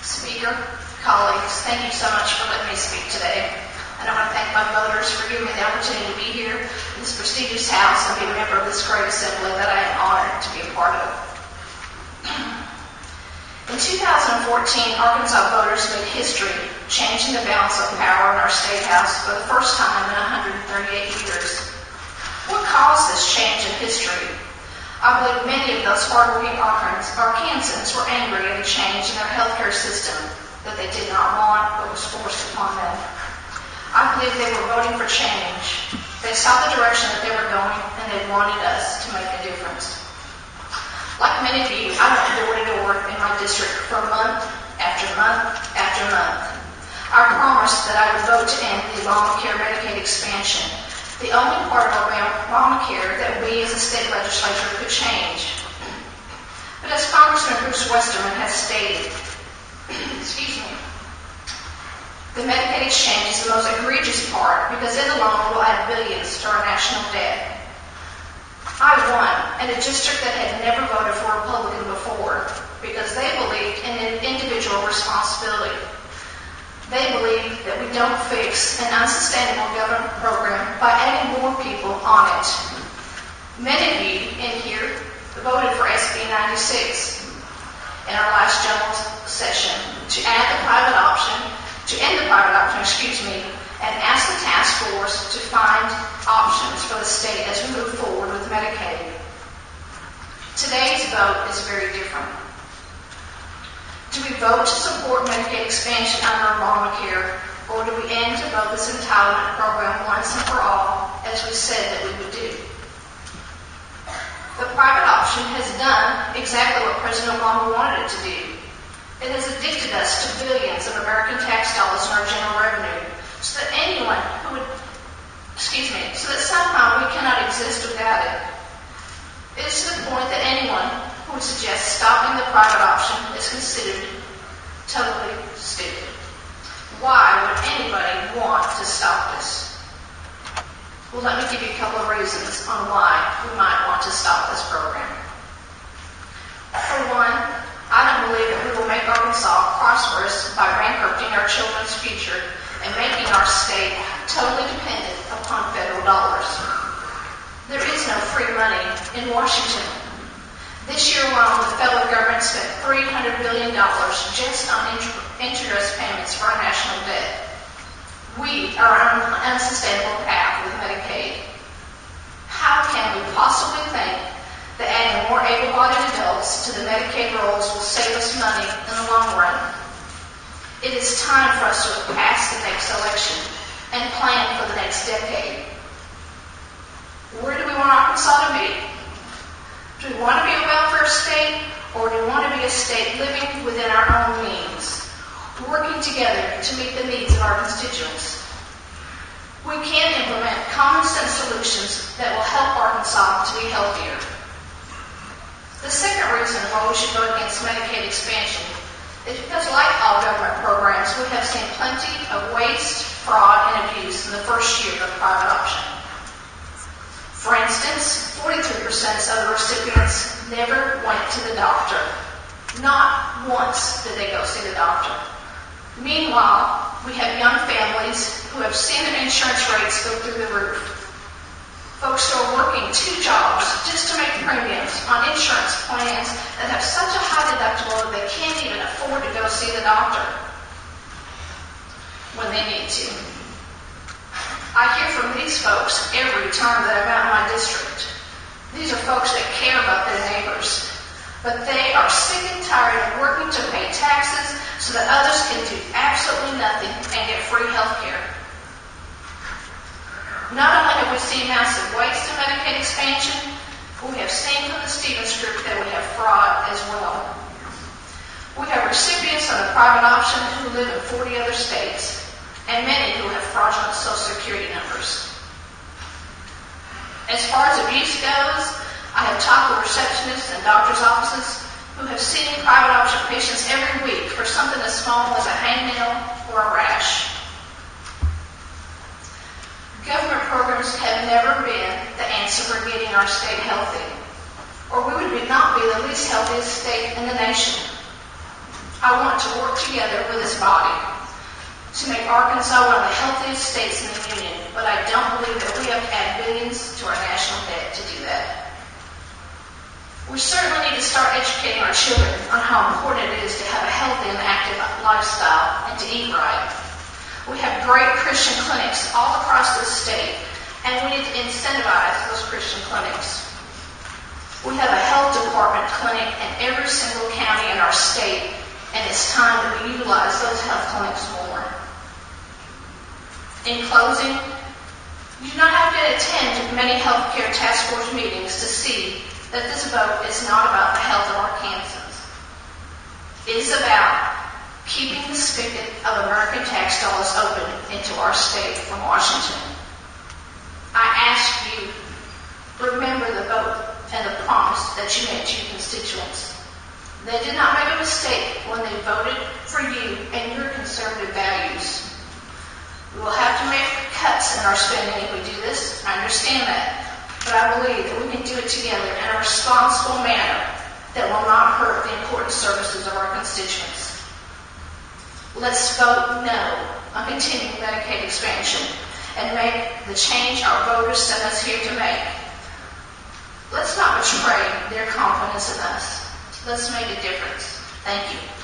Speaker, colleagues, thank you so much for letting me speak today. And I want to thank my voters for giving me the opportunity to be here in this prestigious house and be a member of this great assembly that I am honored to be a part of. In 2014, Arkansas voters made history, changing the balance of power in our state house for the first time in 138 years. What caused this change in history? I believe many of those hardworking Arkansans were angry at a change in their healthcare system that they did not want but was forced upon them. I believe they were voting for change. They saw the direction that they were going and they wanted us to make a difference. Like many of you, I went door to door in my district for month after month after month. I promised that I would vote to end the Obamacare Medicaid Expansion, the only part of Obamacare that we as a state legislature could change. But as Congressman Bruce Westerman has stated, the Medicaid exchange is the most egregious part because it alone will add billions to our national debt. I won in a district that had never voted for a Republican before because they believed in an individual responsibility. They believe that we don't fix an unsustainable government program by adding more people on it. Many of you in here voted for SB 96 in our last general session to end the private option, and ask the task force to find options for the state as we move forward with Medicaid. Today's vote is very different. Do we vote to support Medicaid expansion under Obamacare, or do we aim to vote this entitlement program once and for all, as we said that we would do? The private option has done exactly what President Obama wanted it to do. It has addicted us to billions of American tax dollars in our general revenue, so that somehow we cannot exist without it. It is to the point that anyone who would suggest stopping the private option is considered totally stupid. Why would anybody want to stop this? Well, let me give you a couple of reasons on why we might want to stop this program. For one, I don't believe that we will make Arkansas prosperous by bankrupting our children's future and making our state totally dependent upon federal dollars. There is no free money in Washington. This year alone, the federal government spent $300 billion just on interest payments for our national debt. We are on an unsustainable path with Medicaid. How can we possibly think that adding more able-bodied adults to the Medicaid rolls will save us money in the long run? It is time for us to pass the next election and plan for the next decade. Where do we want Arkansas to be? Do we want to be a welfare state, or do we want to be a state living within our own means, working together to meet the needs of our constituents? We can implement common sense solutions that will help Arkansas to be healthier. The second reason why we should vote against Medicaid expansion is because, like all government programs, we have seen plenty of waste, fraud, and abuse in the first year of the private option. For instance, 43% of the recipients never went to the doctor. Not once did they go see the doctor. Meanwhile, we have young families who have seen their insurance rates go through the roof. Folks who are working 2 jobs just to make premiums on insurance plans that have such a high deductible that they can't even afford to go see the doctor when they need to. I hear from these folks every time that I'm out in my district. These are folks that care about their neighbors, but they are sick and tired of working to pay taxes so that others can do absolutely nothing and get free health care. Not only have we seen massive waste in Medicaid expansion, but we have seen from the Stevens Group that we have fraud as well. We have recipients on the private option who live in 40 other states, and many who have fraudulent Social Security numbers. As far as abuse goes, I have talked with receptionists and doctors' offices who have seen private option patients every week for something as small as a hangnail or a rash. Government programs have never been the answer for getting our state healthy, or we would not be the least healthiest state in the nation. I want to work together with this body to make Arkansas one of the healthiest states in the Union, but I don't believe that we have to add billions to our national debt to do that. We certainly need to start educating our children on how important it is to have a healthy and active lifestyle and to eat right. We have great Christian clinics all across this state, and we need to incentivize those Christian clinics. We have a health department clinic in every single county in our state, and it's time that we utilize those health clinics more. In closing, you do not have to attend many healthcare task force meetings to see that this vote is not about the health of Arkansans. It is about keeping the spigot of American tax dollars open into our state from Washington. I ask you, remember the vote and the promise that you made to your constituents. They did not make a mistake when they voted for you and your conservative values. We will have to make cuts in our spending if we do this. I understand that. But I believe that we can do it together in a responsible manner that will not hurt the important services of our constituents. Let's vote no on continuing Medicaid expansion and make the change our voters sent us here to make. Let's not betray their confidence in us. Let's make a difference. Thank you.